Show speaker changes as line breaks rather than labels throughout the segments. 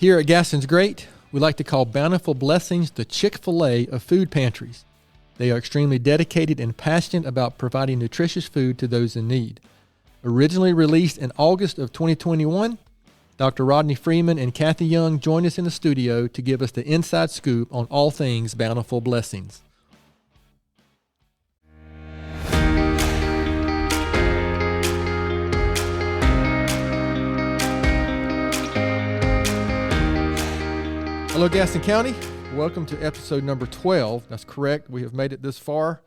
Here at Gaston's Great, we like to call Bountiful Blessings the Chick-Fil-A of food pantries. They are extremely dedicated and passionate about providing nutritious food to those in need. Originally released in August of 2021, Dr. Rodney Freeman and Cathy Young joined us in the studio to give us the inside scoop on all things Bountiful Blessings. Hello, Gaston County. Welcome to episode number 12. That's correct. We have made it this far.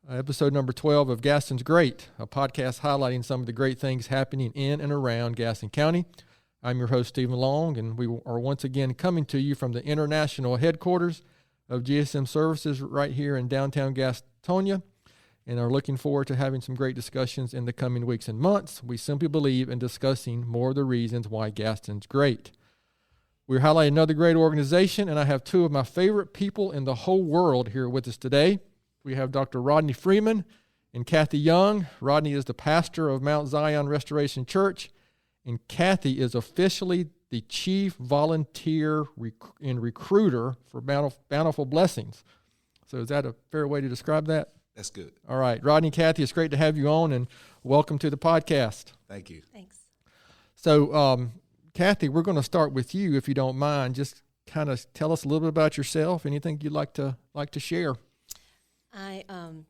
Episode number 12 of Gaston's Great, a podcast highlighting some of the great things happening in and around Gaston County. I'm your host, Stephen Long, and we are once again coming to you from the international headquarters of GSM Services right here in downtown Gastonia, and are looking forward to having some great discussions in the coming weeks and months. We simply believe in discussing more of the reasons why Gaston's great. We're highlighting another great organization, and I have two of my favorite people in the whole world here with us today. We have Dr. Rodney Freeman and Cathy Young. Rodney is the pastor of Mount Zion Restoration Church, and Cathy is officially the chief volunteer and recruiter for Bountiful Blessings. So is that a fair way to describe that?
That's good.
All right. Rodney and Cathy, it's great to have you on, and welcome to the podcast.
Thank you.
Thanks.
So, Cathy, we're going to start with you, if you don't mind. Just kind of tell us a little bit about yourself, anything you'd like to share.
I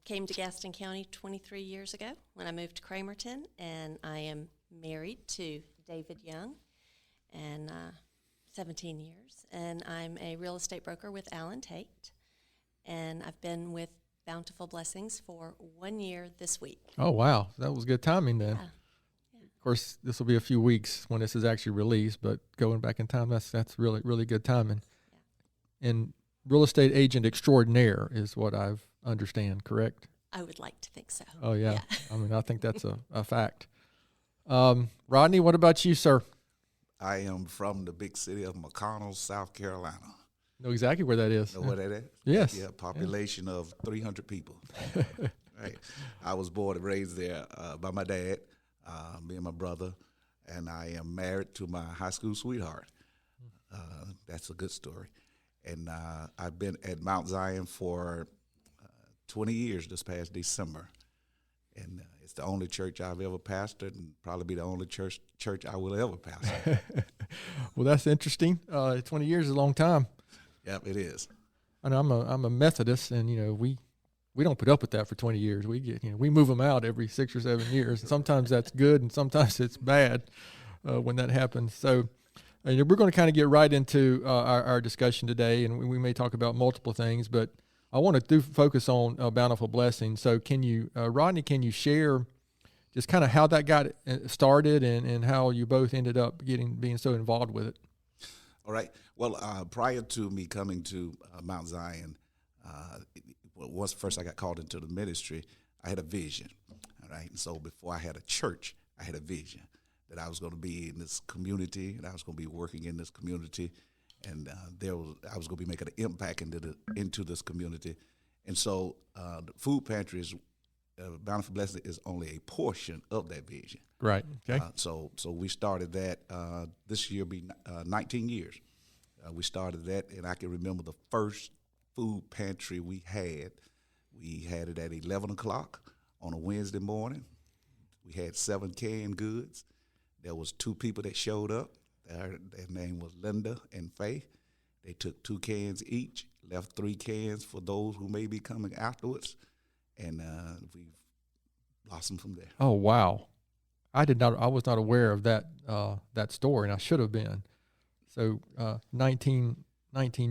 came to Gaston County 23 years ago when I moved to Cramerton, and I am married to David Young, and 17 years. And I'm a real estate broker with Allen Tate, and I've been with Bountiful Blessings for 1 year this week.
Oh, wow. That was good timing then.
Yeah.
Of course, this will be a few weeks when this is actually released, but going back in time, that's really, really good timing. Yeah. And real estate agent extraordinaire is what I've understand, correct?
I would like to think so.
Oh, yeah. I mean, I think that's a fact. Rodney, what about you, sir?
I am from the big city of McConnell, South Carolina.
Know exactly where that is.
Know where that is?
Yes.
Yeah, population of 300 people. Right. I was born and raised there by my dad, me and my brother, and I am married to my high school sweetheart. That's a good story. And I've been at Mount Zion for 20 years this past December. And it's the only church I've ever pastored, and probably be the only church I will ever pastor.
Well, that's interesting. 20 years is a long time.
Yep, it is.
I know I'm a Methodist, and we don't put up with that for 20 years. We move them out every 6 or 7 years. And sometimes that's good, and sometimes it's bad when that happens. So we're going to kind of get right into our discussion today, and we may talk about multiple things, but I want to focus on Bountiful Blessings. So Rodney, can you share just kind of how that got started and how you both ended up being so involved with it?
All right. Well, prior to me coming to Mount Zion, once first I got called into the ministry, I had a vision. All right. And so before I had a church, I had a vision that I was going to be in this community, and I was going to be working in this community, and I was going to be making an impact into this community. And so the food pantries, Bountiful Blessings, is only a portion of that vision.
Right. Okay.
So we started that. This year be 19 years. We started that, and I can remember the first food pantry we had. We had it at 11 o'clock on a Wednesday morning. We had 7 canned goods. There was 2 people that showed up. Their name was Linda and Faye. They took 2 cans each, left 3 cans for those who may be coming afterwards, and we blossomed from there.
Oh, wow. I was not aware of that story, and I should have been. So 19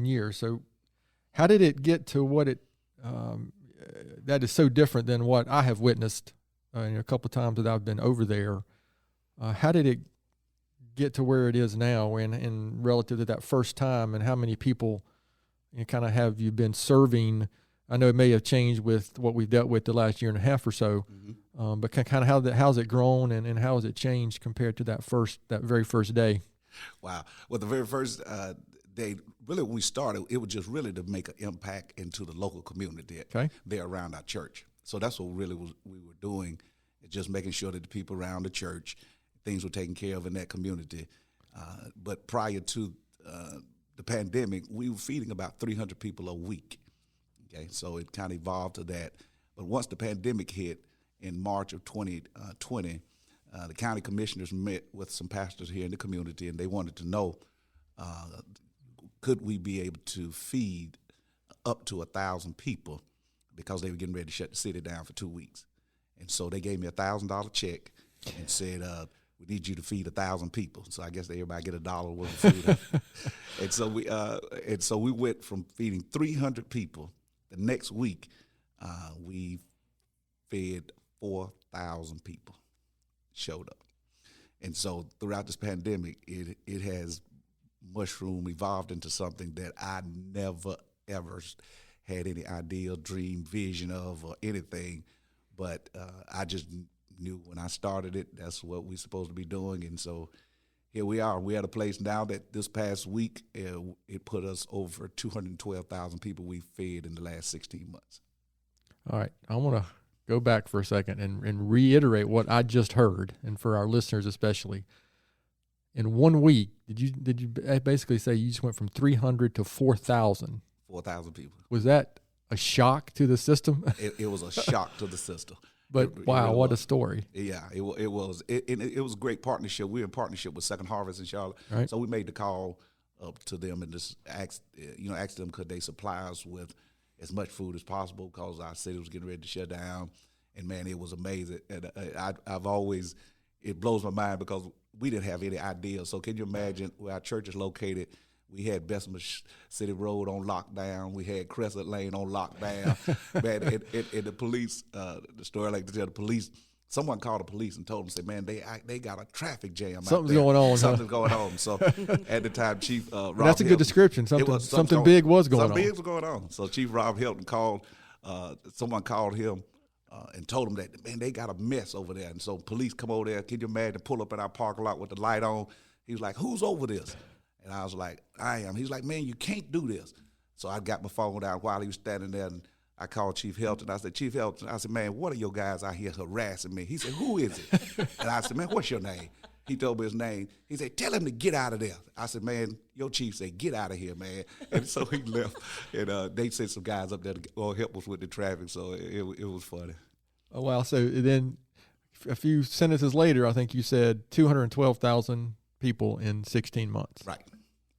years. So how did it get to what it that is so different than what I have witnessed a couple of times that I've been over there? How did it get to where it is now and relative to that first time, and how many people kind of have you been serving? I know it may have changed with what we've dealt with the last year and a half or so, but kind of how's it grown and how has it changed compared to that very first day?
Wow. Well, the very first day, really when we started, it was just really to make an impact into the local community there around our church. So that's what really we were doing, just making sure that the people around the church, things were taken care of in that community. But prior to the pandemic, we were feeding about 300 people a week. Okay, so it kind of evolved to that. But once the pandemic hit in March of 2020, the county commissioners met with some pastors here in the community, and they wanted to know, could we be able to feed up to 1,000 people, because they were getting ready to shut the city down for 2 weeks. And so they gave me $1,000 check and said, we need you to feed 1,000 people. So I guess everybody get $1 worth of food. and so we went from feeding 300 people. The next week, we fed 4,000 people showed up. And so throughout this pandemic, it has evolved into something that I never, ever had any idea, dream, vision of, or anything. But I just knew when I started it, that's what we're supposed to be doing. And so here we are. We're at a place now that this past week, it put us over 212,000 people we fed in the last 16 months.
All right. I want to go back for a second and reiterate what I just heard, and for our listeners especially. In 1 week, did you basically say you just went from 300 to 4,000?
4,000 people.
Was that a shock to the system?
It was a shock to the system.
But wow, what a story!
Yeah, it was. It was a great partnership. We're in partnership with Second Harvest in Charlotte,
right.
So we made the call up to them and just asked them could they supply us with as much food as possible, because our city was getting ready to shut down. And man, it was amazing. And it blows my mind, because we didn't have any idea. So can you imagine where our church is located? We had Bessemer City Road on lockdown. We had Crescent Lane on lockdown. Man, and the police, the story I like to tell, the police, someone called the police and told them, say, man, they got a traffic jam
Something's
out there.
going on.
Something's going on. So at the time, Chief Rob
that's a good
Hilton,
description. Something big was going on.
Something big was going on. So Chief Rob Hilton called, someone called him and told him that, man, they got a mess over there. And so police come over there. Can you imagine, pull up in our parking lot with the light on? He was like, who's over this? And I was like, I am. He's like, man, you can't do this. So I got my phone out while he was standing there, and I called Chief Helton. I said, Chief Helton, I said, man, what are your guys out here harassing me? He said, who is it? And I said, man, what's your name? He told me his name. He said, tell him to get out of there. I said, man, your chief said, get out of here, man. And so he left, and they sent some guys up there to help us with the traffic, so it was funny.
Oh, wow. So then a few sentences later, I think you said 212,000 people in 16 months.
Right.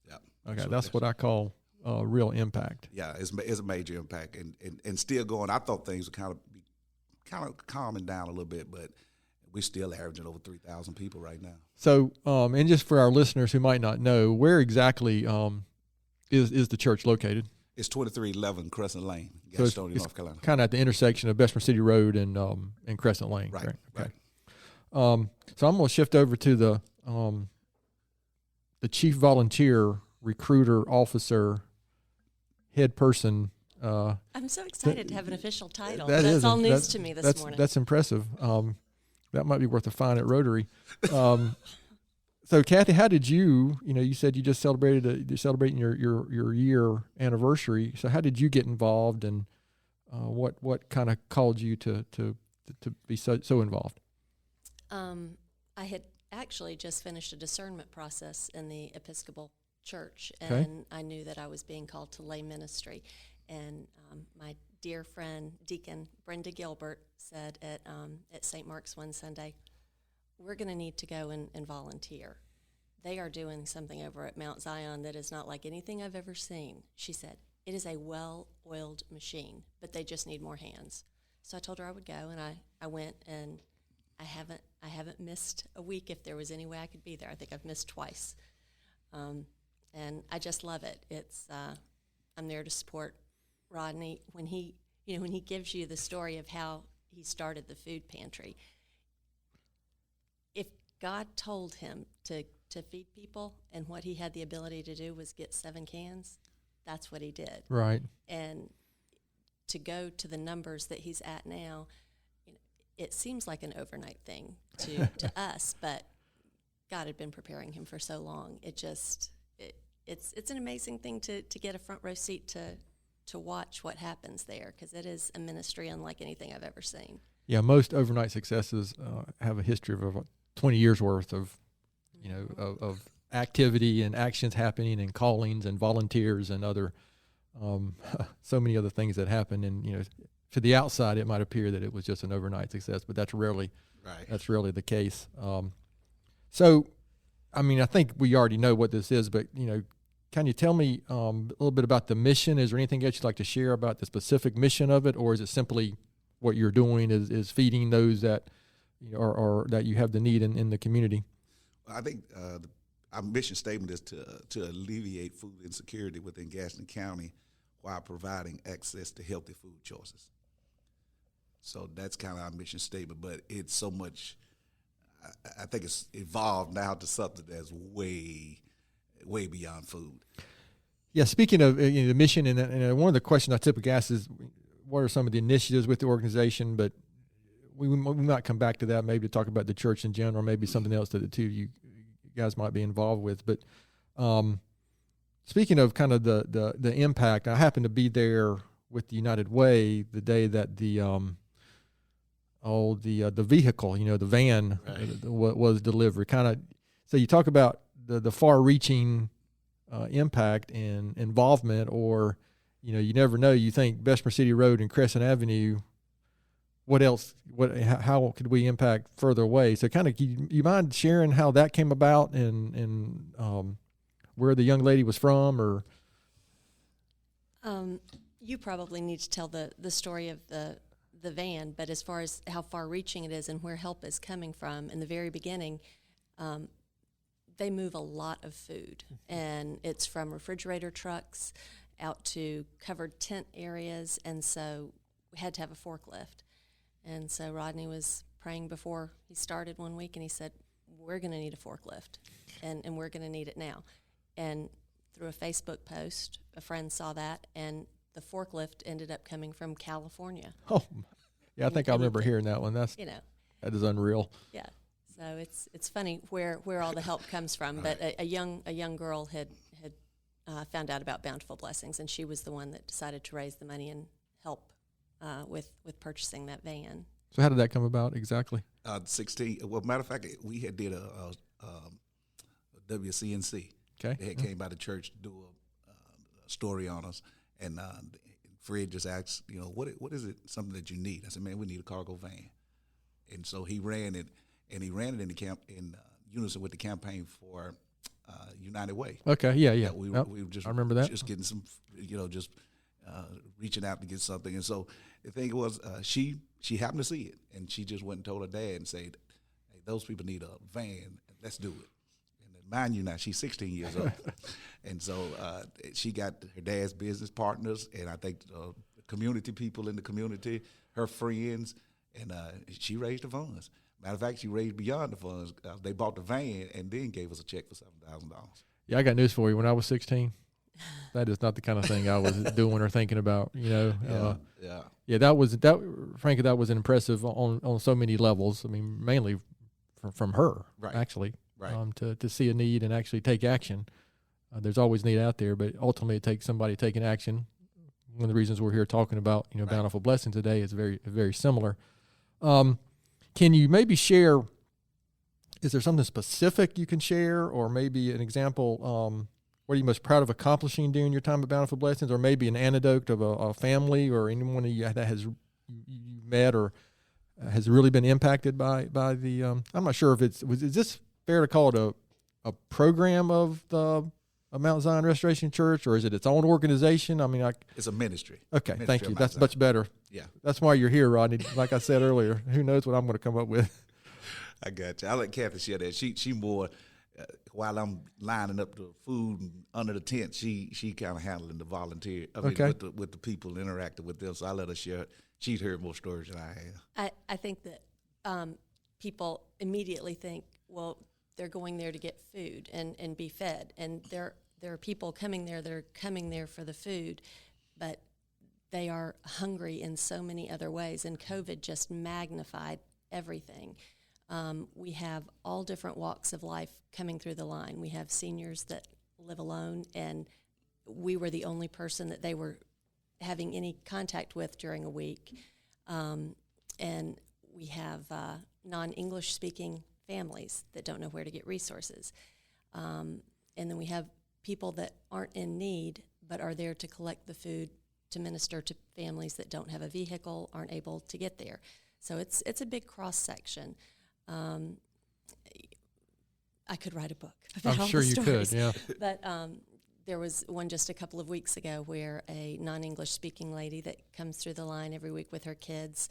Yeah.
Okay, that's what I call real impact.
Yeah, it's a major impact, and still going. I thought things would kind of calming down a little bit, but we're still averaging over 3,000 people right now.
So, and just for our listeners who might not know, where exactly is the church located?
It's 2311 Crescent Lane, Gaston, North Carolina.
Kind of at the intersection of Bessemer City Road and Crescent Lane.
Right.
Okay. So I'm going to shift over to the chief volunteer, recruiter, officer, head person.
I'm so excited to have an official title.
That's
all news to me this morning.
That's impressive. That might be worth a fine at Rotary. So, Cathy, how did you said you just you're celebrating your year anniversary. So how did you get involved, and what kind of called you to be so involved?
I had actually just finished a discernment process in the Episcopal Church, and
Okay.
I knew that I was being called to lay ministry. And my dear friend, Deacon Brenda Gilbert, said at St. Mark's one Sunday, we're going to need to go and volunteer. They are doing something over at Mount Zion that is not like anything I've ever seen. She said, it is a well-oiled machine, but they just need more hands. So I told her I would go, and I went, and I haven't missed a week. If there was any way I could be there, I think I've missed twice. And I just love it. It's I'm there to support Rodney when he gives you the story of how he started the food pantry. If God told him to feed people, and what he had the ability to do was get 7 cans, that's what he did.
Right.
And to go to the numbers that he's at now, it seems like an overnight thing to us, but God had been preparing him for so long. It's an amazing thing to get a front row seat to watch what happens there, because it is a ministry unlike anything I've ever seen.
Yeah, most overnight successes have a history of about 20 years worth of activity and actions happening and callings and volunteers and other so many other things that happen. And to the outside, it might appear that it was just an overnight success, but that's rarely the case. So, I mean, I think we already know what this is, but can you tell me a little bit about the mission? Is there anything else you'd like to share about the specific mission of it, or is it simply what you're doing is feeding those that or that you have the need in the community?
I think our mission statement is to alleviate food insecurity within Gaston County while providing access to healthy food choices. So that's kind of our mission statement, but it's so much. I think it's evolved now to something that's way beyond food. Yeah.
Speaking of the mission, and one of the questions I typically ask is, what are some of the initiatives with the organization? But we might come back to that, maybe to talk about the church in general, maybe something else that the two of you guys might be involved with. But speaking of kind of the impact, I happened to be there with the United Way the day that the vehicle, the van, was delivered. Kind of, so you talk about the far-reaching impact and involvement, or you never know. You think Bessemer City Road and Crescent Avenue. What else? How could we impact further away? So, kind of, you mind sharing how that came about and where the young lady was from, or?
You probably need to tell the story of the van, but as far as how far-reaching it is and where help is coming from, in the very beginning, they move a lot of food, and it's from refrigerator trucks out to covered tent areas, and so we had to have a forklift. And so Rodney was praying before he started one week, and he said, we're going to need a forklift, and we're going to need it now. And through a Facebook post, a friend saw that, and the forklift ended up coming from California.
Oh, yeah, I think I remember hearing that one. That is unreal.
Yeah, so it's funny where all the help comes from. But a young girl had found out about Bountiful Blessings, and she was the one that decided to raise the money and help with purchasing that van.
So how did that come about exactly?
16. Well, matter of fact, we had did a WCNC.
Okay.
They had came by the church to do a story on us, and Fred just asked, what is it, something that you need? I said, man, we need a cargo van. And so he ran it, and he ran it in the camp in unison with the campaign for United Way.
Okay, yeah.
We were just, I
remember that.
Just getting some, just reaching out to get something. And so the thing was, she happened to see it, and she just went and told her dad and said, hey, those people need a van, let's do it. Mind you now, she's 16 years old. And so she got her dad's business partners, and I think community people in the community, her friends, and she raised the funds. Matter of fact, she raised beyond the funds. They bought the van and then gave us a check for $7,000.
Yeah, I got news for you. When I was 16, that is not the kind of thing I was doing or thinking about, Yeah, frankly, that was impressive on so many levels. I mean, mainly from her, actually. Right. To see a need and actually take action. There's always need out there, but ultimately it takes somebody taking action. One of the reasons we're here talking about, Bountiful Blessings today is very, very similar. Can you maybe share, is there something specific you can share, or maybe an example, what are you most proud of accomplishing during your time at Bountiful Blessings, or maybe an anecdote of a family or anyone that has you met or has really been impacted by the, I'm not sure if is this fair to call it a program of the Mount Zion Restoration Church, or is it its own organization? I mean,
it's a ministry.
Okay,
ministry
thank you. That's much better.
Yeah,
that's why you're here, Rodney. Like I said earlier, who knows what I'm going to come up with?
I got you. I'll let Cathy share that. She more while I'm lining up the food under the tent. She kind of handling the volunteer. With the people, interacting with them. So I let her share. She's heard more stories than I have.
I think that people immediately think, well, they're going there to get food and be fed. And there are people coming there that are coming there for the food, but they are hungry in so many other ways. And COVID just magnified everything. We have all different walks of life coming through the line. We have seniors that live alone, and we were the only person that they were having any contact with during a week. And we have non-English speaking families that don't know where to get resources. And then we have people that aren't in need but are there to collect the food to minister to families that don't have a vehicle, aren't able to get there. So it's a big cross section. I could write a book about
I'm
all
sure
the
you
stories.
could, yeah.
But there was one just a couple of weeks ago where a non-English speaking lady that comes through the line every week with her kids.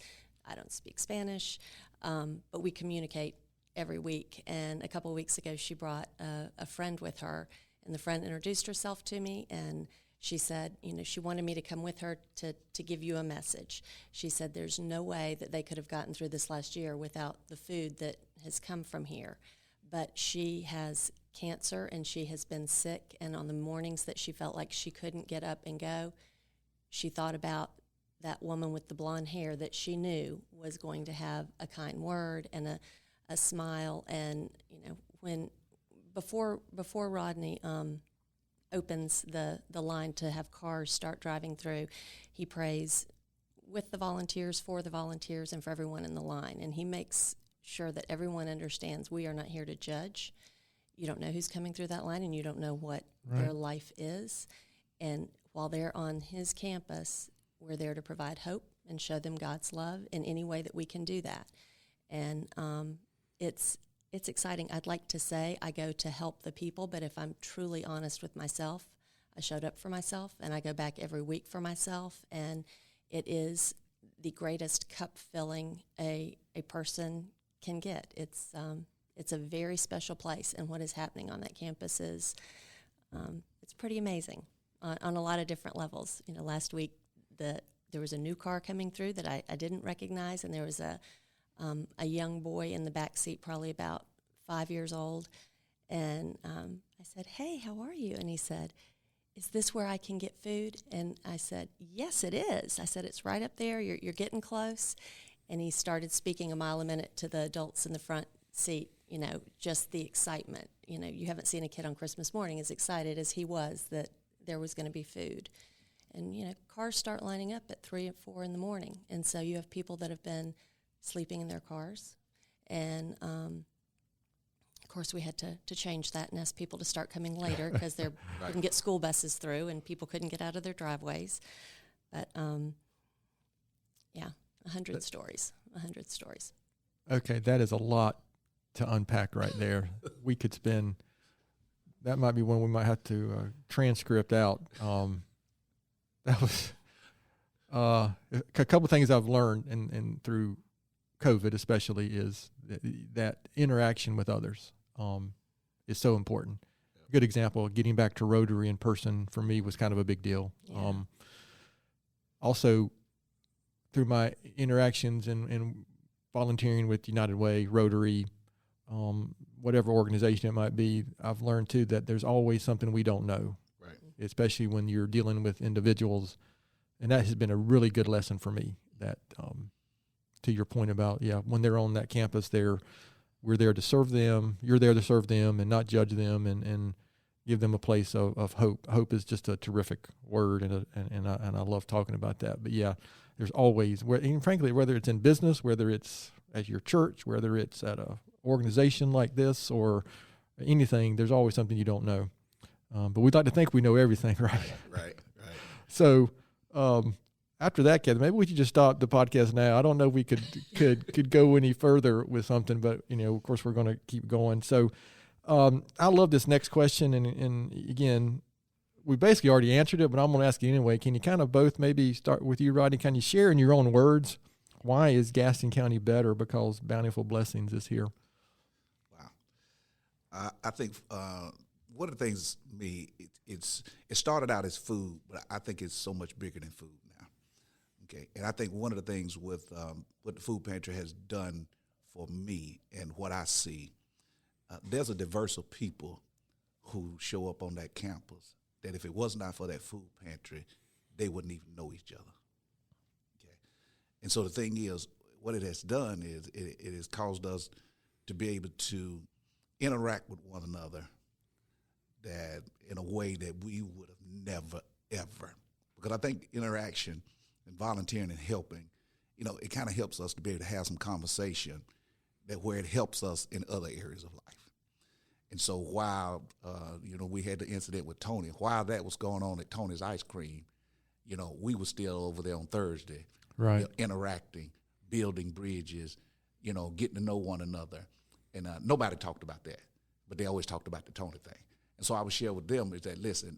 I don't speak Spanish, but we communicate every week. And a couple of weeks ago, she brought a friend with her, and the friend introduced herself to me, and she said, she wanted me to come with her to give you a message. She said there's no way that they could have gotten through this last year without the food that has come from here. But she has cancer, and she has been sick, and on the mornings that she felt like she couldn't get up and go, she thought about that woman with the blonde hair that she knew was going to have a kind word and a smile. And, when before Rodney opens the line to have cars start driving through, he prays with the volunteers, for the volunteers, and for everyone in the line. And he makes sure that everyone understands we are not here to judge. You don't know who's coming through that line, and you don't know what their life is. And while they're on his campus, we're there to provide hope and show them God's love in any way that we can do that. And it's exciting. I'd like to say I go to help the people, but if I'm truly honest with myself, I showed up for myself, and I go back every week for myself, and it is the greatest cup filling a person can get. It's a very special place, and what is happening on that campus is it's pretty amazing on a lot of different levels. Last week there was a new car coming through that I didn't recognize, and there was a young boy in the back seat, probably about 5 years old, and I said, "Hey, how are you?" And he said, "Is this where I can get food?" And I said, "Yes, it is." I said, "It's right up there. You're getting close." And he started speaking a mile a minute to the adults in the front seat, just the excitement. You haven't seen a kid on Christmas morning as excited as he was that there was going to be food. And, cars start lining up at 3 and 4 in the morning. And so you have people that have been sleeping in their cars. And, of course, we had to change that and ask people to start coming later because they couldn't get school buses through and people couldn't get out of their driveways. But, 100 stories.
Okay, that is a lot to unpack right there. We could spend, that might be one we might have to transcript out. That was a couple of things I've learned and through COVID especially is that interaction with others is so important. A good example, getting back to Rotary in person for me was kind of a big deal.
Yeah.
Also, through my interactions and volunteering with United Way, Rotary, whatever organization it might be, I've learned too that there's always something we don't know,
Right.
especially when you're dealing with individuals. And that has been a really good lesson for me that, to your point about, when they're on that campus, we're there to serve them, you're there to serve them and not judge them and give them a place of hope. Hope is just a terrific word, and I love talking about that. But there's always, and frankly, whether it's in business, whether it's at your church, whether it's at a organization like this or anything, there's always something you don't know. But we'd like to think we know everything, right?
Right.
So after that, Cathy, maybe we should just stop the podcast now. I don't know if we could go any further with something, but of course we're going to keep going. So I love this next question, and again, we basically already answered it, but I'm going to ask you anyway. Can you kind of both maybe start with you, Rodney? Can you share in your own words, why is Gaston County better because Bountiful Blessings is here?
Wow. I think one of the things it started out as food, but I think it's so much bigger than food now. Okay, and I think one of the things with what the food pantry has done for me and what I see, there's a diverse of people who show up on that campus that if it was not for that food pantry, they wouldn't even know each other. Okay, and so the thing is, what it has done is it has caused us to be able to interact with one another that in a way that we would have never, ever. Because I think interaction and volunteering and helping, it kind of helps us to be able to have some conversation that where it helps us in other areas of life. And so while, we had the incident with Tony, while that was going on at Tony's Ice Cream, we were still over there on Thursday,
Right.
Interacting, building bridges, getting to know one another. And nobody talked about that, but they always talked about the Tony thing. And so I would share with them is that, listen,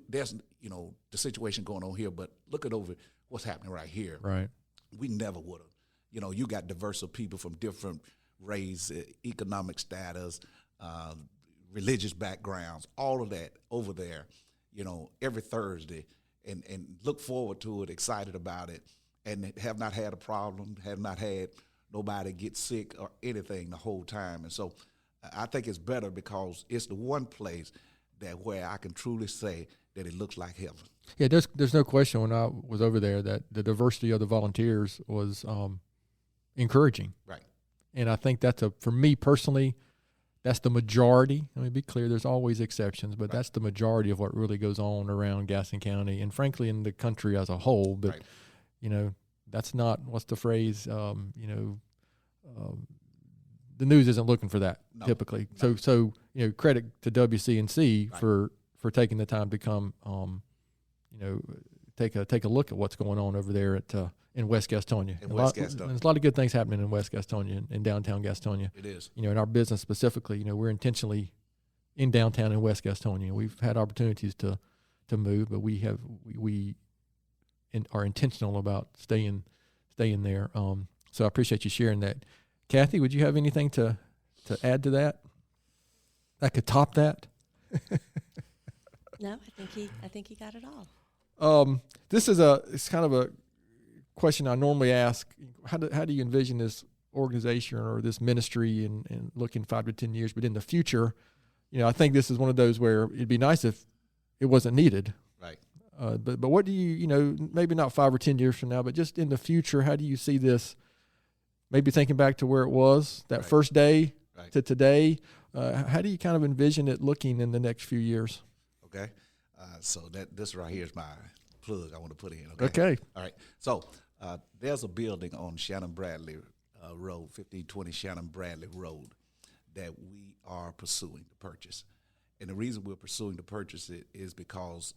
there's, the situation going on here, but look at over what's happening right here.
Right.
We never would have. You got diverse of people from different race, economic status, religious backgrounds, all of that over there, every Thursday, and look forward to it, excited about it, and have not had a problem, have not had nobody get sick or anything the whole time. And so I think it's better because it's the one place where I can truly say that it looks like heaven.
Yeah, there's no question when I was over there that the diversity of the volunteers was encouraging.
Right.
And I think for me personally, that's the majority. Let me be clear, there's always exceptions, but that's the majority of what really goes on around Gaston County and frankly in the country as a whole. But, that's not, what's the phrase, the news isn't looking for that typically. No. So credit to WCNC for taking the time to come, take a look at what's going on over there in West Gastonia. There's a lot of good things happening in West Gastonia, in downtown Gastonia.
It is.
In our business specifically, we're intentionally in downtown and West Gastonia. We've had opportunities to move, but we are intentional about staying there. So I appreciate you sharing that. Cathy, would you have anything to add to that? That could top that?
No, I think he got it all.
It's kind of a question I normally ask. How do you envision this organization or this ministry and looking 5 to 10 years, but in the future, I think this is one of those where it'd be nice if it wasn't needed.
Right.
But what do you, maybe not 5 or 10 years from now, but just in the future, how do you see this? Maybe thinking back to where it was that first day to today, how do you kind of envision it looking in the next few years?
Okay. So this right here is my plug I want to put in.
Okay.
All right. So there's a building on Shannon Bradley Road, 1520 Shannon Bradley Road, that we are pursuing to purchase. And the reason we're pursuing to purchase it is because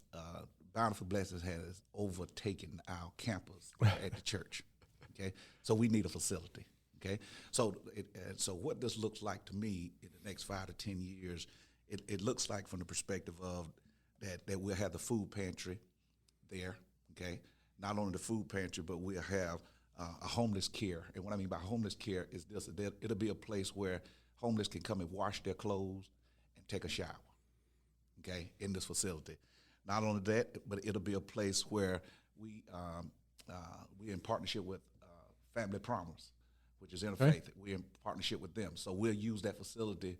Bountiful Blessings has overtaken our campus at the church. Okay, so we need a facility. Okay, so what this looks like to me in the next 5 to 10 years, it looks like from the perspective of that we'll have the food pantry there. Okay, not only the food pantry, but we'll have a homeless care. And what I mean by homeless care is this: it'll be a place where homeless can come and wash their clothes and take a shower. Okay, in this facility. Not only that, but it'll be a place where we're in partnership with Family Promise, which is interfaith.
Okay.
We're in partnership with them. So we'll use that facility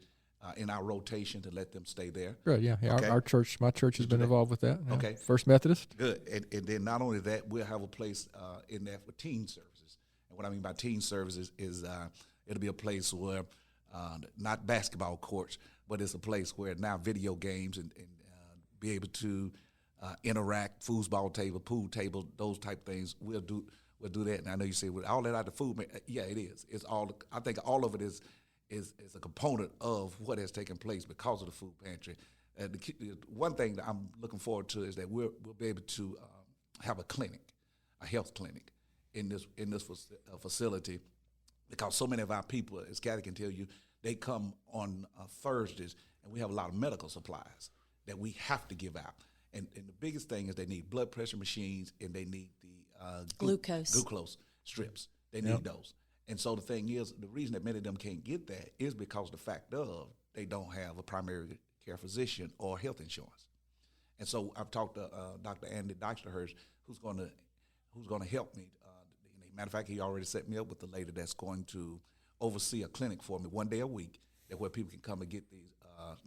in our rotation to let them stay there.
Good, yeah.
Okay.
Our church, my church has been involved with that. Yeah.
Okay.
First Methodist.
Good. And then not only that, we'll have a place in there for teen services. And what I mean by teen services is it'll be a place where, not basketball courts, but it's a place where now video games and be able to interact, foosball table, pool table, those type things. We'll do that. And I know you say, with all that out the food, yeah, it is. It's all. I think all of it is a component of what has taken place because of the food pantry. The one thing that I'm looking forward to is that we'll be able to have a clinic, a health clinic, in this facility, because so many of our people, as Cathy can tell you, they come on Thursdays, and we have a lot of medical supplies that we have to give out. And the biggest thing is they need blood pressure machines, and they need the glucose strips. They need those. And so the thing is, the reason that many of them can't get that is because the fact of they don't have a primary care physician or health insurance. And so I've talked to Dr. Andy Dyksterhurst, who's going to help me. Matter of fact, he already set me up with the lady that's going to oversee a clinic for me one day a week, where people can come and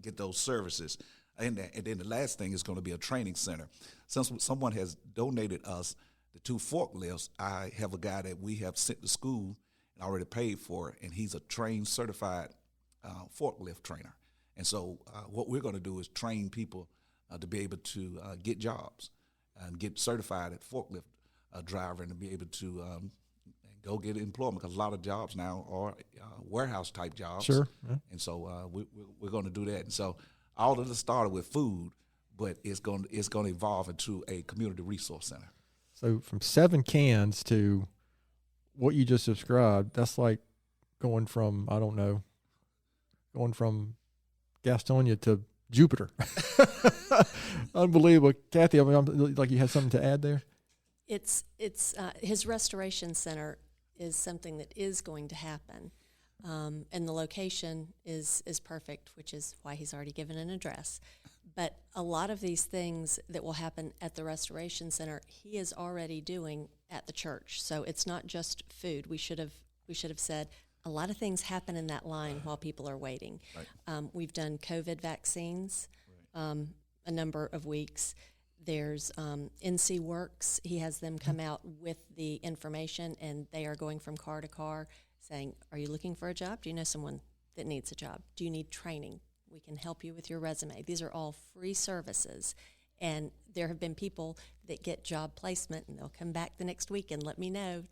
get those services. And then the last thing is going to be a training center. Since someone has donated us the 2 forklifts, I have a guy that we have sent to school and already paid for, and he's a trained, certified forklift trainer. And so what we're going to do is train people to be able to get jobs and get certified at forklift driver, and to be able to go get employment, because a lot of jobs now are warehouse type jobs.
Sure. Yeah.
And so we're going to do that. And so all of this started with food, but it's going to evolve into a community resource center. So
from 7 cans to what you just described, that's like going from, I don't know, Gastonia to Jupiter. Unbelievable. Cathy, I mean, like you had something to add there?
It's his restoration center is something that is going to happen. And the location is perfect, which is why he's already given an address. But a lot of these things that will happen at the Restoration Center, he is already doing at the church. So it's not just food. We should have said a lot of things happen in that line while people are waiting. Right. We've done COVID vaccines a number of weeks. There's NC Works. He has them come out with the information, and they are going from car to car saying, are you looking for a job? Do you know someone that needs a job? Do you need training? We can help you with your resume. These are all free services. And there have been people that get job placement, and they'll come back the next week and let me know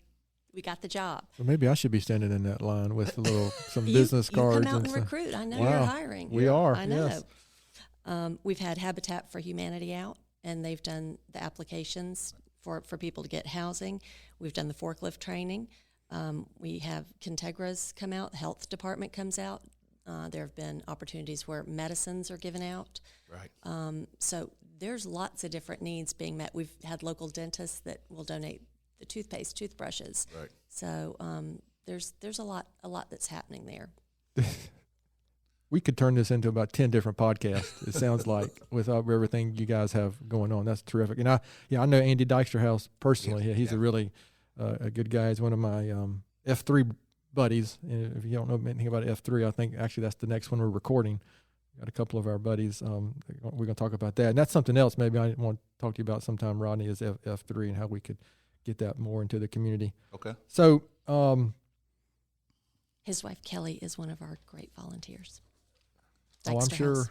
we got the job.
Well, maybe I should be standing in that line with some business cards.
You come out and recruit. I know you're hiring.
We are.
I know.
Yes.
We've had Habitat for Humanity out, and they've done the applications for people to get housing. We've done the forklift training. We have Contegra's come out. The health department comes out. There have been opportunities where medicines are given out.
Right.
So there's lots of different needs being met. We've had local dentists that will donate the toothpaste, toothbrushes.
Right.
So there's a lot that's happening there.
We could turn this into about 10 different podcasts. It sounds like with everything you guys have going on. That's terrific. And I know Andy Dyksterhouse personally. Yeah, he's a really a good guy. He's one of my F3 buddies. And if you don't know anything about F3, I think actually that's the next one we're recording. Got a couple of our buddies. We're going to talk about that. And that's something else maybe I want to talk to you about sometime, Rodney, is F3 and how we could get that more into the community.
Okay.
So
his wife, Kelly, is one of our great volunteers.
I'm sure.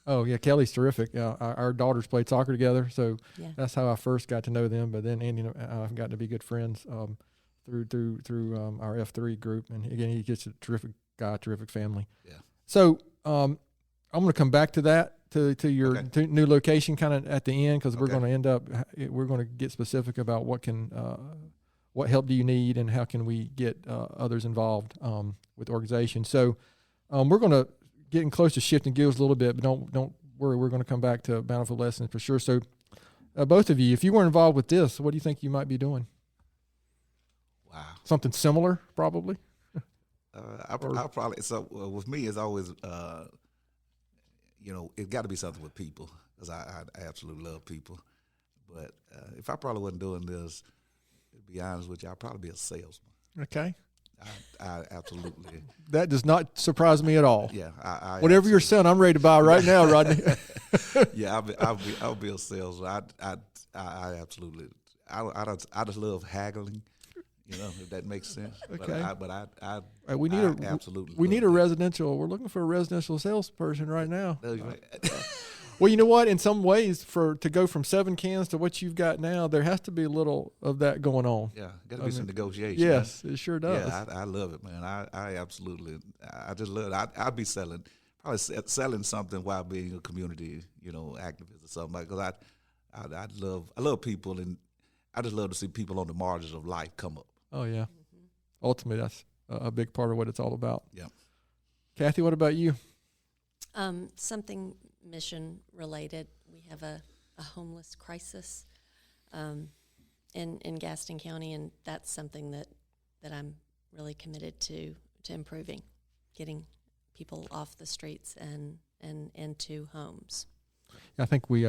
Oh, yeah, Kelly's terrific. Our daughters played soccer together, so that's how I first got to know them. But then Andy and I've gotten to be good friends through our F3 group. And again, he's just a terrific guy, terrific family. Yeah. So I'm going to come back to that, to your new location kind of at the end, because we're going to end up, we're going to get specific about what help do you need and how can we get others involved with the organization. So we're going to getting close to shifting gears a little bit, but don't worry, we're going to come back to Bountiful Blessings for sure. So both of you, if you weren't involved with this, what do you think you might be doing?
Wow.
Something similar, probably?
I'll probably, so with me, it's always, it's got to be something with people, because I absolutely love people. But if I probably wasn't doing this, to be honest with you, I'd probably be a salesman.
Okay.
I absolutely.
That does not surprise me at all.
Yeah,
whatever you're selling, I'm ready to buy right now, Rodney.
Yeah, I'll be a salesman. I absolutely. I just love haggling. If that makes sense.
Okay.
We need
a residential. We're looking for a residential salesperson right now. Well, you know what? In some ways, to go from 7 cans to what you've got now, there has to be a little of that going on.
Yeah, got to be some negotiation.
Yes, it sure does.
Yeah, I love it, man. I absolutely, I just love it. I'd be probably selling something while being a community, activist or something, because I love people, and I just love to see people on the margins of life come up.
Oh yeah, ultimately that's a big part of what it's all about.
Yeah.
Cathy, what about you?
Something mission related. We have a homeless crisis in Gaston County, and that's something that I'm really committed to improving, getting people off the streets and into homes.
I think we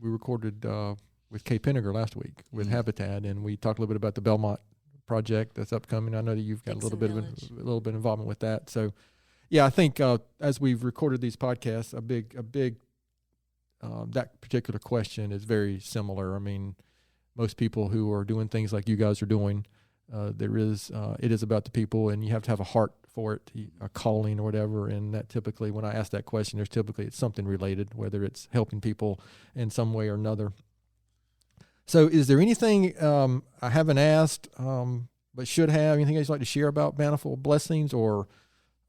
recorded with Kay Penniger last week with Habitat, and we talked a little bit about the Belmont project that's upcoming. I know that you've got a little bit of involvement with that. So, yeah, I think as we've recorded these podcasts, a big that particular question is very similar. I mean, most people who are doing things like you guys are doing, it is about the people, and you have to have a heart for it, a calling or whatever. And that typically, when I ask that question, it's something related, whether it's helping people in some way or another. So is there anything I haven't asked but should have. Anything else you'd like to share about Bountiful Blessings or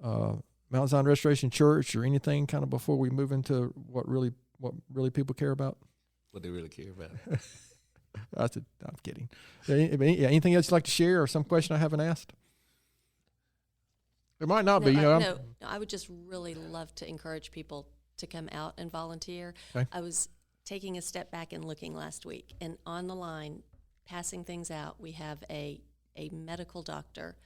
Mount Zion Restoration Church or anything kind of before we move into what really people care about?
What they really care about.
I'm kidding. Anything else you'd like to share or some question I haven't asked? There might not be.
No, I would just really love to encourage people to come out and volunteer.
Okay.
I was taking a step back and looking last week, and on the line, passing things out, we have a medical doctor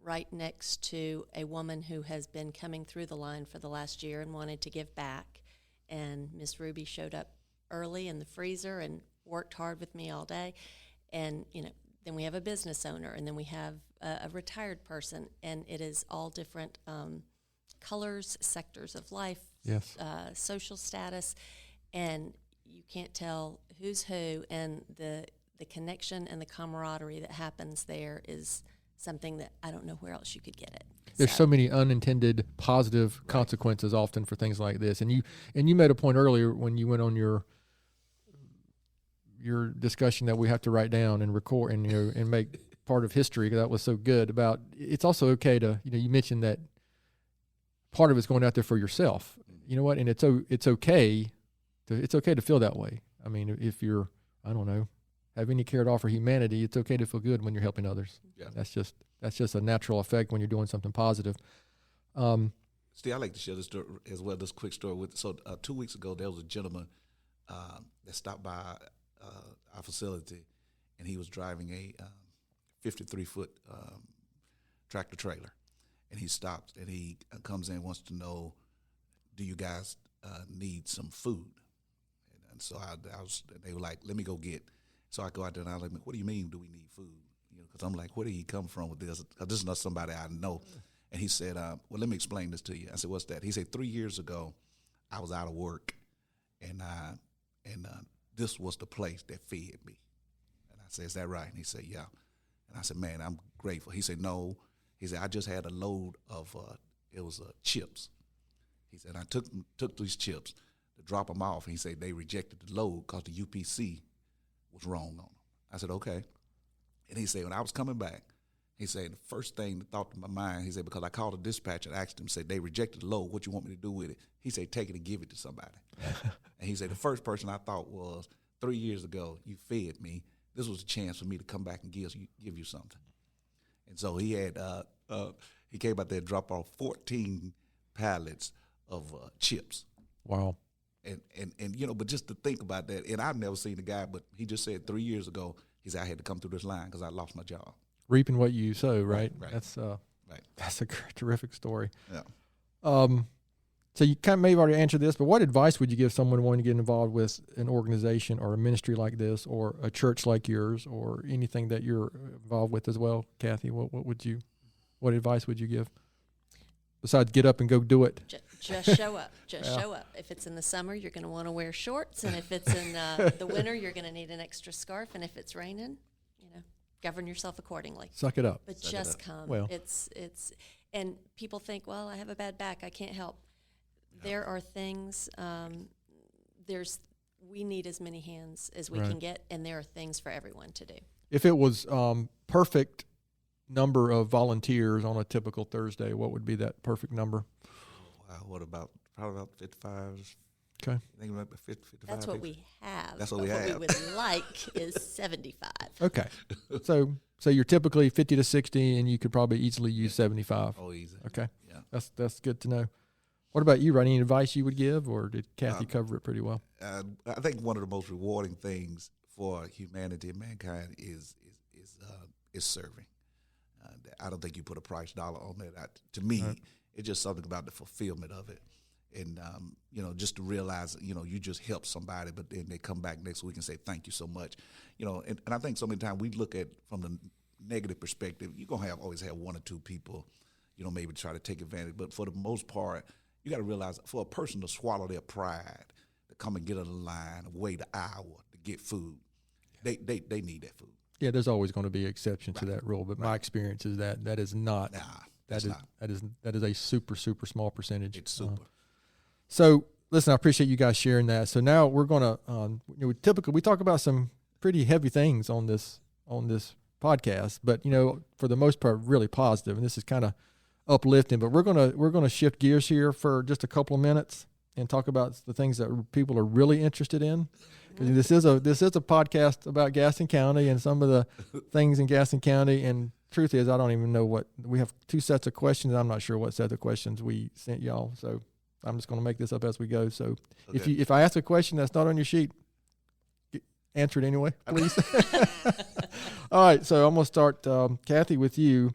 right next to a woman who has been coming through the line for the last year and wanted to give back. And Miss Ruby showed up early in the freezer and worked hard with me all day. And, then we have a business owner, and then we have a retired person, and it is all different colors, sectors of life,
yes,
social status, and you can't tell who's who, and the connection and the camaraderie that happens there is something that I don't know where else you could get it.
There's so many unintended positive consequences often for things like this. And you made a point earlier when you went on your discussion that we have to write down and record and make part of history. That was so good about, it's also okay to, you mentioned that part of it's going out there for yourself, you know what? And it's okay to feel that way. I mean, if you're, I don't know, have any care at all for humanity, it's okay to feel good when you're helping others.
Yeah.
That's just a natural effect when you're doing something positive.
Steve, I like to share this story as well, this quick story. 2 weeks ago, there was a gentleman that stopped by our facility, and he was driving a 53-foot tractor trailer. And he stops, and he comes in and wants to know, do you guys need some food? And so they were like, let me go get. So I go out there, and I was like, what do you mean, do we need food? Because I'm like, where did he come from with this? This is not somebody I know. And he said, well, let me explain this to you. I said, what's that? He said, 3 years ago, I was out of work, and this was the place that fed me. And I said, is that right? And he said, yeah. And I said, man, I'm grateful. He said, no. He said, I just had a load of, chips. He said, I took these chips to drop them off. And he said, they rejected the load because the UPC was wrong on them. I said, okay. And he said, when I was coming back, he said, the first thing that thought to my mind, he said, because I called the dispatch and asked him, said, they rejected the load. What you want me to do with it? He said, take it and give it to somebody. And he said, the first person I thought was, 3 years ago, you fed me. This was a chance for me to come back and give you something. And so he had he came out there and dropped off 14 pallets of chips.
Wow.
And but just to think about that, and I've never seen the guy, but he just said 3 years ago, he said, I had to come through this line because I lost my job.
Reaping what you sow, right?
Right.
That's
right.
That's a terrific story.
Yeah.
So you kind of maybe already answered this, but what advice would you give someone wanting to get involved with an organization or a ministry like this, or a church like yours, or anything that you're involved with as well, Cathy? What advice would you give? Besides, get up and go do it.
Just show up. Show up. If it's in the summer, you're going to want to wear shorts, and if it's in the winter, you're going to need an extra scarf, and if it's raining, govern yourself accordingly.
Suck it up.
But just come.
Well,
it's and people think, well, I have a bad back, I can't help. There are things. We need as many hands as we can get, and there are things for everyone to do.
If it was perfect number of volunteers on a typical Thursday, what would be that perfect number?
What about probably about 55?
Okay.
I think about 55.
That's what we have.
That's what we have.
What we would like is 75.
Okay. So you're typically 50 to 60, and you could probably easily use 75.
Oh, easy.
Okay.
Yeah.
That's good to know. What about you, Rodney? Any advice you would give, or did Cathy cover it pretty well?
I think one of the most rewarding things for humanity and mankind is serving. I don't think you put a price dollar on that. To me, it's just something about the fulfillment of it. And, just to realize, you just help somebody, but then they come back next week and say, thank you so much. And I think so many times we look at from the negative perspective, you're going to always have one or two people, maybe try to take advantage. But for the most part, you got to realize for a person to swallow their pride, to come and get on the line, wait an hour to get food, they need that food.
Yeah, there's always going to be an exception to that rule, but my experience is that is not.
Nah,
that is a super, super small percentage.
It's super.
So listen, I appreciate you guys sharing that. So now we're going to typically we talk about some pretty heavy things on this podcast, but for the most part, really positive. And this is kind of uplifting. But we're gonna shift gears here for just a couple of minutes and talk about the things that people are really interested in. Because this is a podcast about Gaston County and some of the things in Gaston County. And truth is, I don't even know what we have. 2 sets of questions. I'm not sure what set of questions we sent y'all. So I'm just going to make this up as we go. So
Okay.
if I ask a question that's not on your sheet, answer it anyway, please. All right. So I'm going to start, Cathy, with you.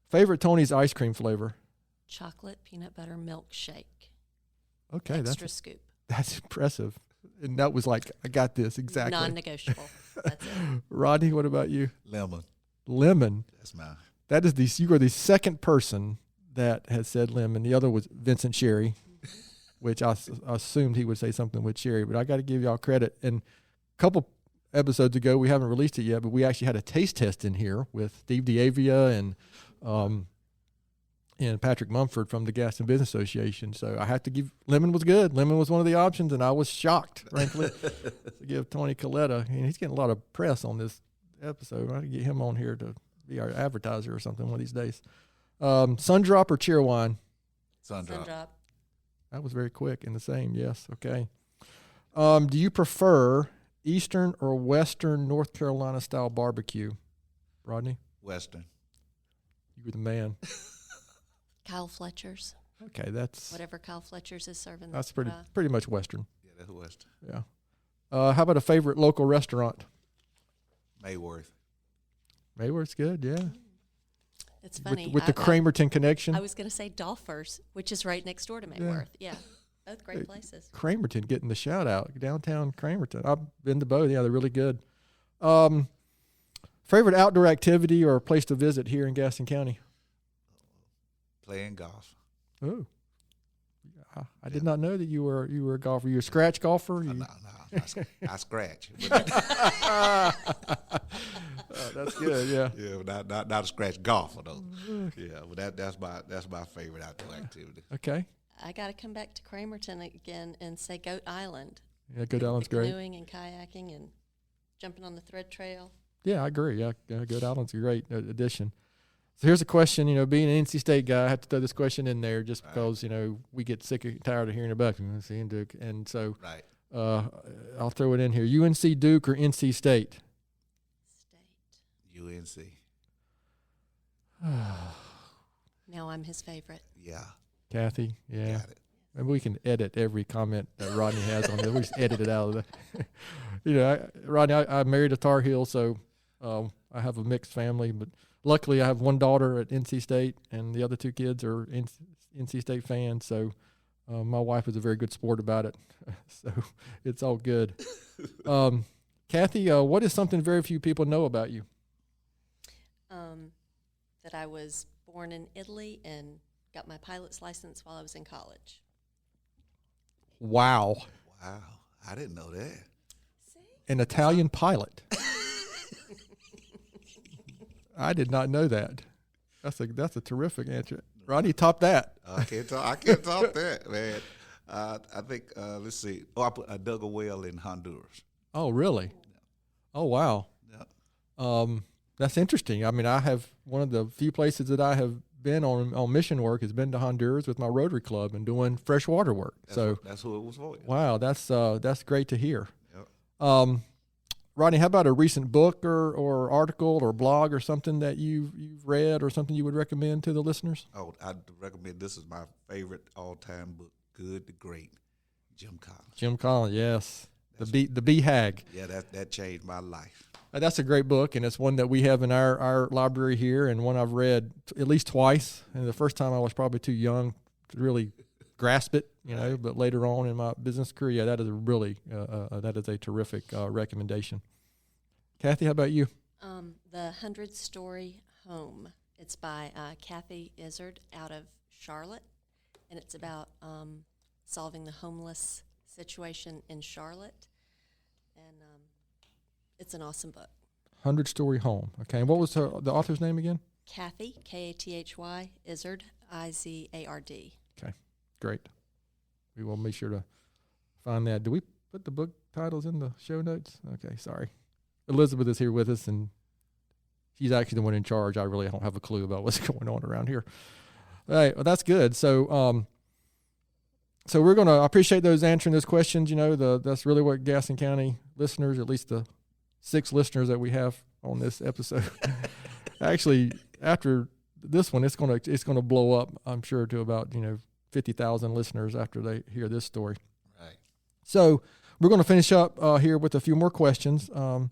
Favorite Tony's ice cream flavor?
Chocolate peanut butter milkshake.
Okay,
Extra scoop.
that's impressive. And that was like, I got this exactly.
Non-negotiable. That's it.
Rodney, what about you?
Lemon.
Lemon.
That's mine.
That is you are the second person that has said lemon. The other was Vincent Sherry, which I assumed he would say something with cherry, but I got to give y'all credit. And a couple episodes ago, we haven't released it yet, but we actually had a taste test in here with Steve DeAvia and Patrick Mumford from the Gaston Business Association. So I have to give, lemon was good. Lemon was one of the options, and I was shocked, frankly, to give Tony Coletta. And he's getting a lot of press on this episode. I have to get him on here to be our advertiser or something one of these days. Sundrop or Cheerwine?
Sundrop.
That was very quick and the same. Yes. Okay. Do you prefer Eastern or Western North Carolina style barbecue, Rodney?
Western.
You were the man.
Kyle Fletcher's.
Okay, that's
Whatever Kyle Fletcher's is serving.
that's pretty much Western.
Yeah, that's Western.
Yeah. How about a favorite local restaurant?
Mayworth.
Mayworth's good. Yeah.
It's funny.
With the Cramerton connection.
I was going to say Dolphers, which is right next door to Mayworth. Yeah. Both great places.
Cramerton getting the shout out. Downtown Cramerton. I've been to both. Yeah, they're really good. Favorite outdoor activity or place to visit here in Gaston County?
Playing golf.
Oh, I did not know that you were a golfer. You're a scratch golfer.
No, I scratch.
That's good. Yeah.
Yeah, not a scratch golfer though. Yeah, but that's my favorite outdoor activity.
Okay.
I got to come back to Cramerton again and say Goat Island.
Yeah, Goat Island's great.
Canoeing and kayaking and jumping on the thread trail.
Yeah, I agree. Yeah, Goat Island's a great addition. So here's a question. Being an NC State guy, I have to throw this question in there just because we get sick and tired of hearing about UNC and Duke, and so
Right.
I'll throw it in here. UNC Duke or NC State?
UNC.
Now I'm his favorite.
Yeah.
Kathy, yeah.
Got it.
Maybe we can edit every comment that Rodney has on there. We just edit it out of the. Rodney, I married a Tar Heel, so I have a mixed family. But luckily, I have one daughter at NC State, and the other 2 kids are NC State fans. So my wife is a very good sport about it. So it's all good. Kathy, what is something very few people know about you?
That I was born in Italy and got my pilot's license while I was in college.
Wow.
Wow. I didn't know that.
See?
An Italian pilot. I did not know that. That's a terrific answer. Rodney, top that.
I can't talk that, man. I think let's see. I dug a well in Honduras.
Oh, really? Oh, wow.
Yeah.
That's interesting. I mean, I have one of the few places that I have been on mission work has been to Honduras with my Rotary Club and doing freshwater work.
That's who it was for.
Wow, that's great to hear.
Yep.
Rodney, how about a recent book or article or blog or something that you've read or something you would recommend to the listeners?
Oh, I'd recommend, this is my favorite all-time book, Good to Great, Jim Collins.
Jim Collins, yes. The BHAG.
Yeah, that changed my life.
That's a great book, and it's one that we have in our library here, and one I've read at least twice. And the first time I was probably too young to really grasp it, but later on in my business career, that is a terrific recommendation. Kathy, how about you?
The 100-Story Home. It's by Cathy Izzard out of Charlotte, and it's about solving the homeless situation in Charlotte. And it's an awesome book.
100-Story Home. Okay, and what was the author's name again?
Cathy, Kathy, Izzard, Izard.
Okay, great. We will make sure to find that. Do we put the book titles in the show notes? Okay, sorry. Elizabeth is here with us, and she's actually the one in charge. I really don't have a clue about what's going on around here. All right, well, that's good. So, so we're I appreciate those answering those questions. That's really what Gaston County listeners, at least the 6 listeners that we have on this episode. Actually, after this one, it's gonna blow up, I'm sure, to about 50,000 listeners after they hear this story.
Right.
So we're going to finish up here with a few more questions. Can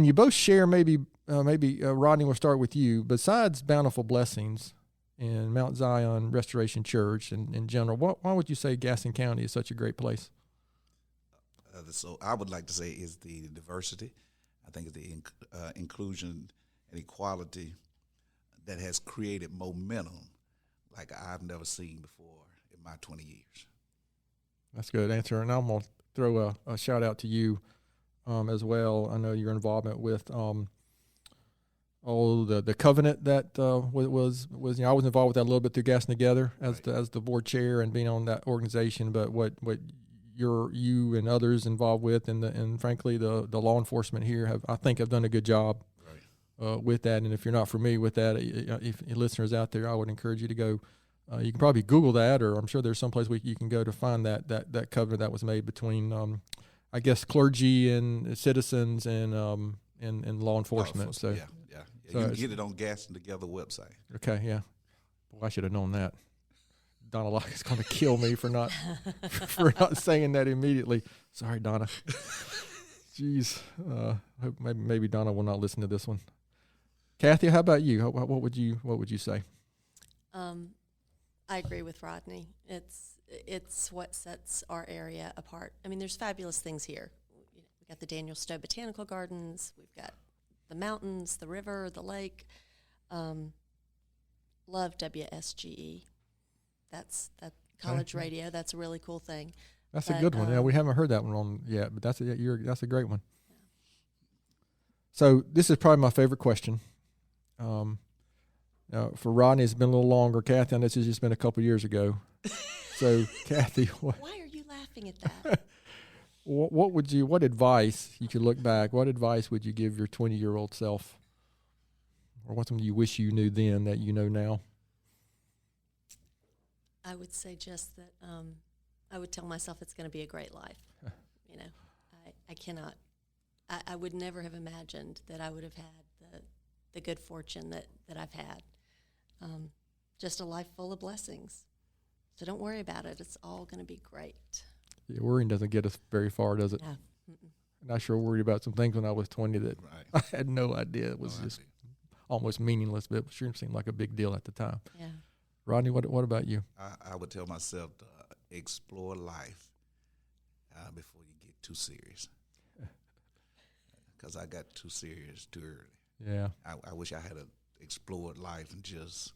you both share, maybe Rodney, we'll start with you. Besides Bountiful Blessings and Mount Zion Restoration Church and in general, why would you say Gaston County is such a great place?
So I would like to say is the diversity. I think it's the inclusion and equality that has created momentum like I've never seen before in my 20 years.
That's a good answer. And I'm going to throw a shout out to you as well. I know your involvement with the covenant that was I was involved with that a little bit through Gaston Together as the board chair and being on that organization. But what you and others involved with and frankly the law enforcement here have done a good job with that. And if you're not familiar with that, if listeners out there, I would encourage you to go. You can probably Google that, or I'm sure there's someplace where you can go to find that covenant that was made between I guess clergy and citizens and law enforcement. So
yeah. So you can get it on Gaston Together website.
Okay, yeah. Boy, I should have known that. Donna Locke is going to kill me for not saying that immediately. Sorry, Donna. Jeez. Hope maybe Donna will not listen to this one. Cathy, how about you? What would you say?
I agree with Rodney. It's what sets our area apart. I mean, there's fabulous things here. We've got the Daniel Stowe Botanical Gardens. We've got the mountains, the river, the lake. Love WSGE. That's college radio. That's a really cool thing.
That's a good one. Yeah, we haven't heard that one on yet, but that's a great one. Yeah. So this is probably my favorite question. For Rodney, it's been a little longer. Cathy, I know this has just been a couple years ago. So, Cathy,
why are you laughing at that?
What advice, you could look back, what advice would you give your 20-year-old self? Or what's something you wish you knew then that you know now?
I would say just that I would tell myself it's going to be a great life. I would never have imagined that I would have had the good fortune that I've had. Just a life full of blessings. So don't worry about it. It's all going to be great.
Yeah, worrying doesn't get us very far, does it?
No.
And I sure worried about some things when I was 20 that I had no idea. It was almost meaningless, but it sure seemed like a big deal at the time.
Yeah.
Rodney, what about you?
I would tell myself to explore life before you get too serious. Because I got too serious too early.
Yeah.
I wish I had explored life and just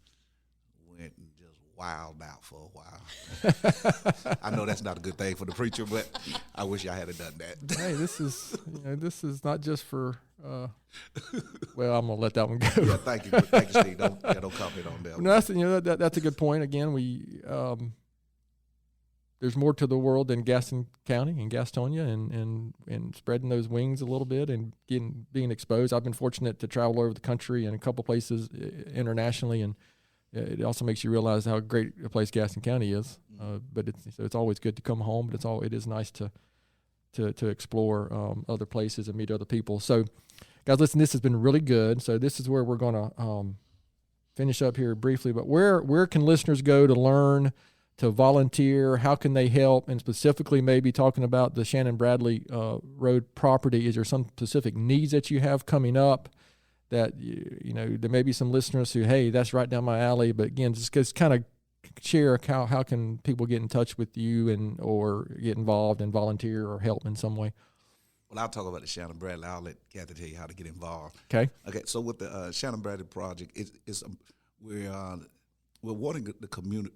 went and just wild out for a while. I know that's not a good thing for the preacher, but I wish I had done that.
Hey, this is not just for. Well, I'm gonna let that one go.
Yeah, thank you, Steve. Don't comment on that.
No, that's a good point. Again, there's more to the world than Gaston County and Gastonia, and spreading those wings a little bit and being exposed. I've been fortunate to travel over the country and a couple places internationally, and it also makes you realize how great a place Gaston County is. But it's always good to come home, but it is nice to explore other places and meet other people. So, guys, listen, this has been really good. So this is where we're going to finish up here briefly. But where can listeners go to learn, to volunteer? How can they help? And specifically, maybe talking about the Shannon Bradley Road property, is there some specific needs that you have coming up that, there may be some listeners who, hey, that's right down my alley. But again, just kind of share how can people get in touch with you or get involved and volunteer or help in some way.
Well, I'll talk about the Shannon Bradley. I'll let Cathy tell you how to get involved.
Okay.
So with the Shannon Bradley project, we're wanting the community,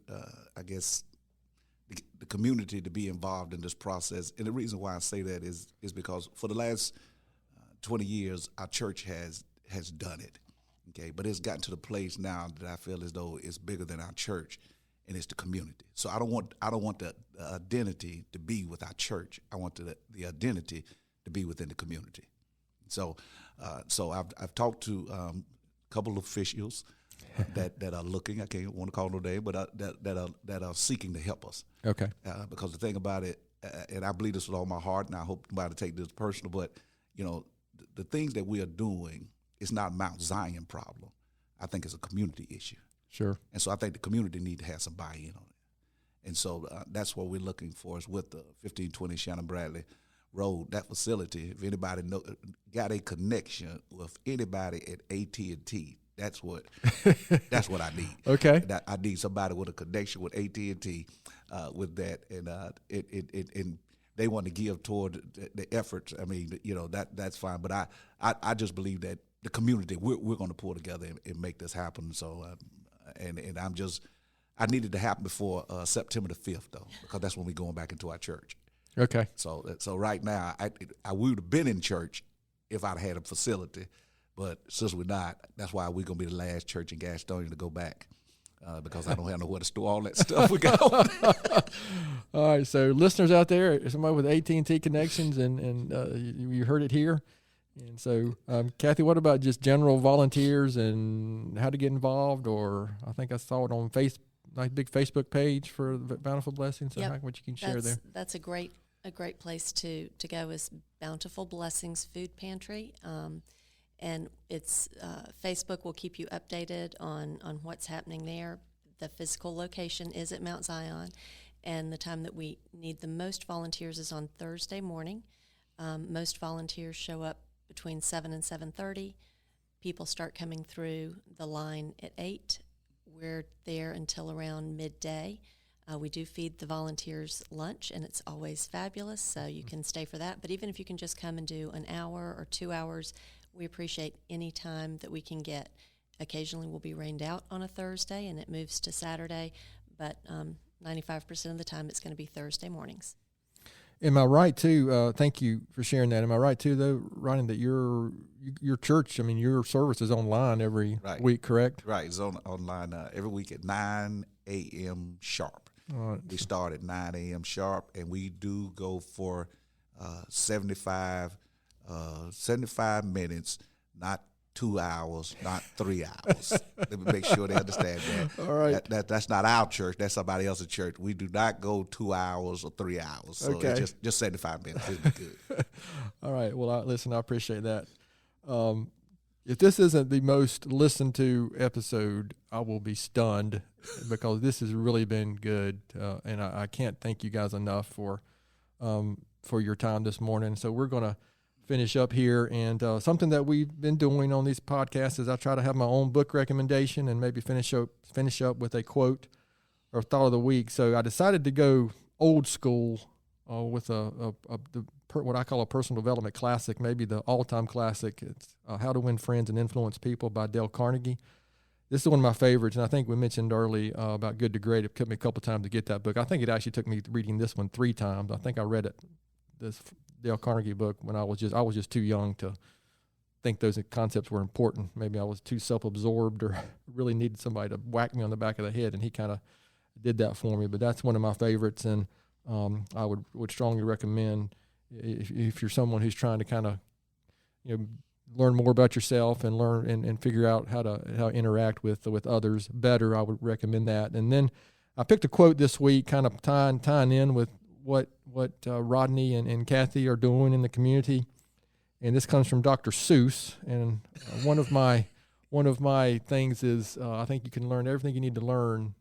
the community to be involved in this process. And the reason why I say that is because for the last 20 years, our church has done it. Okay, but it's gotten to the place now that I feel as though it's bigger than our church, and it's the community. So I don't want the identity to be with our church. I want the identity to be within the community. So I've talked to a couple of officials that are looking. I can't want to call no name, but that are seeking to help us.
Okay.
Because the thing about it, and I believe this with all my heart, and I hope nobody take this personal, but the things that we are doing is not Mount Zion problem. I think it's a community issue.
Sure.
And so I think the community need to have some buy-in on it. And so that's what we're looking for is with the 1520 Shannon Bradley Road, that facility. If anybody got a connection with anybody at AT&T, that's what I need.
Okay.
I need somebody with a connection with AT&T with that, and they want to give toward the efforts. I mean, that's fine. But I just believe that the community we're going to pull together and make this happen. So and I needed to happen before September the 5th though, because that's when we're going back into our church.
Okay.
So right now I would have been in church if I'd had a facility. But since we're not, that's why we're going to be the last church in Gaston to go back because I don't have nowhere to store all that stuff we got.
All right, so listeners out there, somebody with AT&T connections, and you heard it here. And so, Cathy, what about just general volunteers and how to get involved? Or I think I saw it on big Facebook page for Bountiful Blessings. So
Yep.
what you can share there?
That's a great place to go is Bountiful Blessings Food Pantry. And it's Facebook will keep you updated on what's happening there. The physical location is at Mount Zion, and the time that we need the most volunteers is on Thursday morning. Most volunteers show up between 7 and 7:30. People start coming through the line at 8. We're there until around midday. We do feed the volunteers lunch, and it's always fabulous, so you can stay for that. But even if you can just come and do an hour or 2 hours, we appreciate any time that we can get. Occasionally we'll be rained out on a Thursday, and it moves to Saturday, but 95% of the time it's going to be Thursday mornings.
Am I right, too? Thank you for sharing that. Am I right, too, though, Rodney, that your church, I mean, your service is online every week, correct?
Right. It's online every week at 9 a.m. sharp.
Right.
We start at 9 a.m. sharp, and we do go for 75 minutes, not 2 hours, not 3 hours. Let me make sure they understand that.
All right.
That's not our church. That's somebody else's church. We do not go 2 hours or 3 hours. So
okay.
It's just 75 minutes. It'll be good.
All right. Well, listen, I appreciate that. If this isn't the most listened to episode, I will be stunned because this has really been good. And I can't thank you guys enough for your time this morning. So we're going to finish up here, and something that we've been doing on these podcasts is I try to have my own book recommendation and maybe finish up with a quote or thought of the week. So I decided to go old school with what I call a personal development classic, maybe the all-time classic. It's How to Win Friends and Influence People by Dale Carnegie. This is one of my favorites, and I think we mentioned early about Good to Great. It took me a couple times to get that book. I think it actually took me reading this one 3 times. I think I read this Dale Carnegie book when I was just too young to think those concepts were important. Maybe I was too self-absorbed or really needed somebody to whack me on the back of the head, and he kind of did that for me. But that's one of my favorites, and I would strongly recommend if you're someone who's trying to kind of learn more about yourself and learn and figure out how to interact with others better. I would recommend that. And then I picked a quote this week, kind of tying in with what Rodney and Cathy are doing in the community, and this comes from Dr. Seuss. And one of my things is I think you can learn everything you need to learn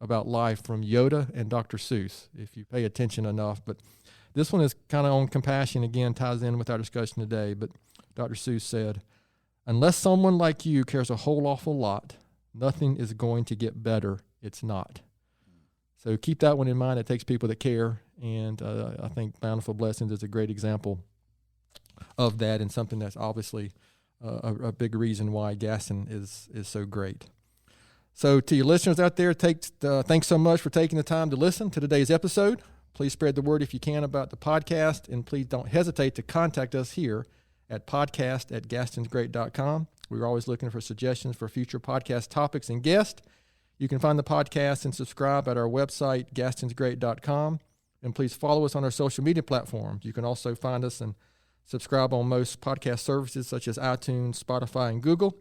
about life from Yoda and Dr. Seuss if you pay attention enough. But this one is kind of on compassion. Again, ties in with our discussion today. But Dr. Seuss said, "Unless someone like you cares a whole awful lot, nothing is going to get better. It's not." So keep that one in mind. It takes people that care, and I think Bountiful Blessings is a great example of that, and something that's obviously a big reason why Gaston is so great. So to your listeners out there, thanks so much for taking the time to listen to today's episode. Please spread the word if you can about the podcast, and please don't hesitate to contact us here at podcast@gastonsgreat.com. We're always looking for suggestions for future podcast topics and guests. You can find the podcast and subscribe at our website, gastonsgreat.com. And please follow us on our social media platforms. You can also find us and Subscribe on most podcast services such as iTunes, Spotify, and Google.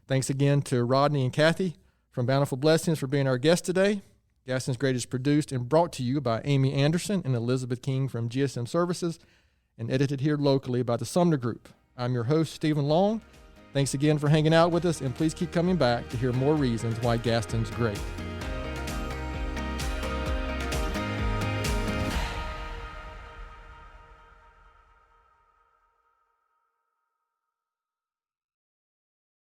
Thanks again to Rodney and Cathy from Bountiful Blessings for being our guests today. Gaston's Great is produced and brought to you by Amy Anderson and Elizabeth King from GSM Services and edited here locally by the Sumner Group. I'm your host, Stephen Long. Thanks again for hanging out with us, and please keep coming back to hear more reasons why Gaston's great.